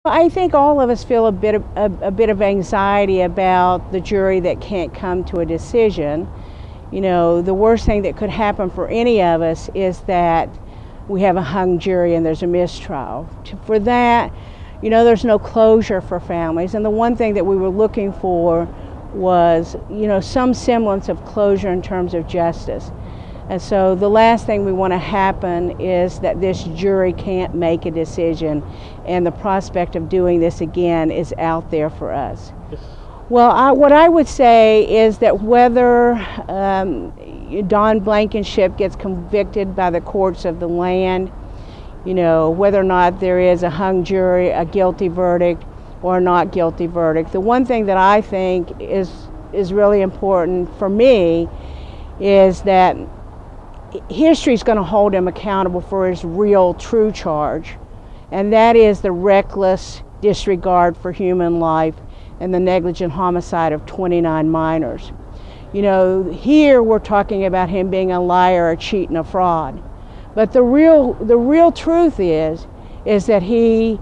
I think all of us feel a bit of anxiety about the jury that can't come to a decision. You know, the worst thing that could happen for any of us is that we have a hung jury and there's a mistrial. For that, you know, there's no closure for families, and the one thing that we were looking for was, you know, some semblance of closure in terms of justice. And so the last thing we want to happen is that this jury can't make a decision, and the prospect of doing this again is out there for us. Well, what I would say is that whether Don Blankenship gets convicted by the courts of the land, you know, whether or not there is a hung jury, a guilty verdict, or a not guilty verdict, the one thing that I think is really important for me is that history is going to hold him accountable for his real, true charge, and that is the reckless disregard for human life and the negligent homicide of 29 minors. You know, here we're talking about him being a liar, a cheat, and a fraud. But the real truth is that he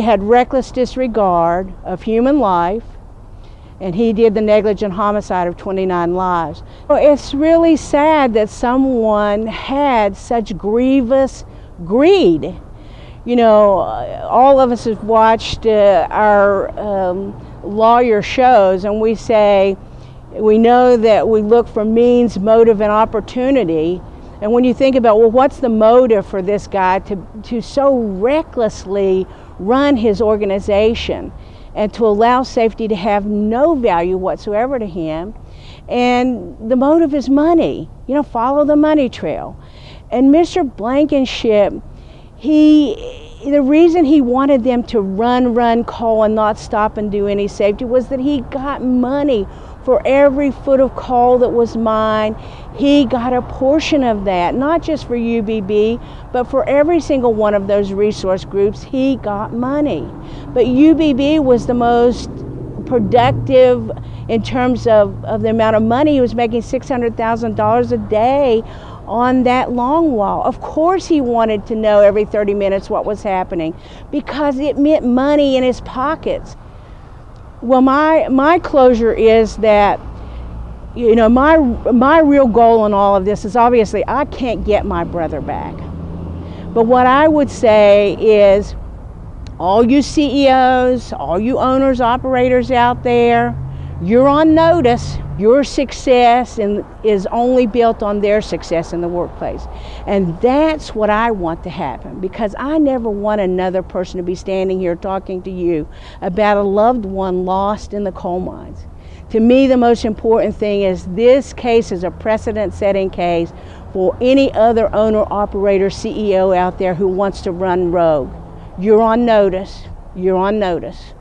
had reckless disregard of human life, and he did the negligent homicide of 29 lives. It's really sad that someone had such grievous greed. You know, all of us have watched our lawyer shows, and we know that we look for means, motive, and opportunity. And when you think about, well, what's the motive for this guy to so recklessly run his organization and to allow safety to have no value whatsoever to him? And the motive is money. You know, follow the money trail. And Mr. Blankenship, the reason he wanted them to run, call, and not stop and do any safety was that he got money for every foot of coal that was mined. He got a portion of that, not just for UBB, but for every single one of those resource groups. He got money. But UBB was the most productive in terms of the amount of money. He was making $600,000 a day on that long wall. Of course he wanted to know every 30 minutes what was happening, because it meant money in his pockets. Well, my closure is that, you know, my real goal in all of this is, obviously I can't get my brother back. But what I would say is, all you CEOs, all you owners, operators out there, you're on notice. Your success is only built on their success in the workplace. And that's what I want to happen, because I never want another person to be standing here talking to you about a loved one lost in the coal mines. To me, the most important thing is this case is a precedent-setting case for any other owner, operator, CEO out there who wants to run rogue. You're on notice. You're on notice.